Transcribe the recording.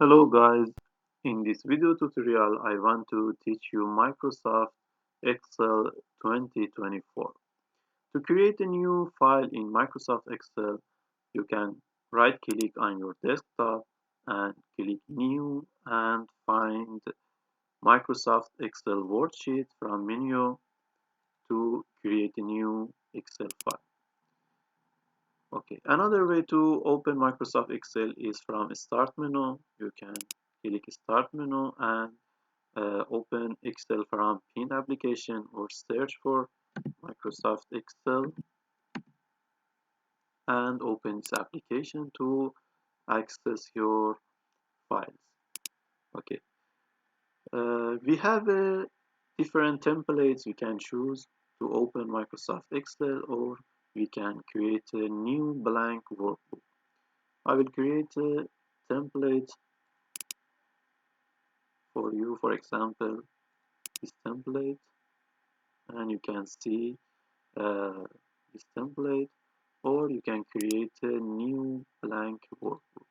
Hello guys, in this video tutorial I want to teach you Microsoft Excel 2024. To create a new file in Microsoft Excel, you can right click on your desktop and click New and find Microsoft Excel worksheet from menu to create a new Excel file. Okay, another way to open Microsoft Excel is from Start menu. You can click Start menu and open Excel from Pin application or search for Microsoft Excel and open this application to access your files. Okay, we have different templates you can choose to open Microsoft Excel, or we can create a new blank workbook. I will create a template for you, for example, this template, and you can see uh, this template, or you can create a new blank workbook.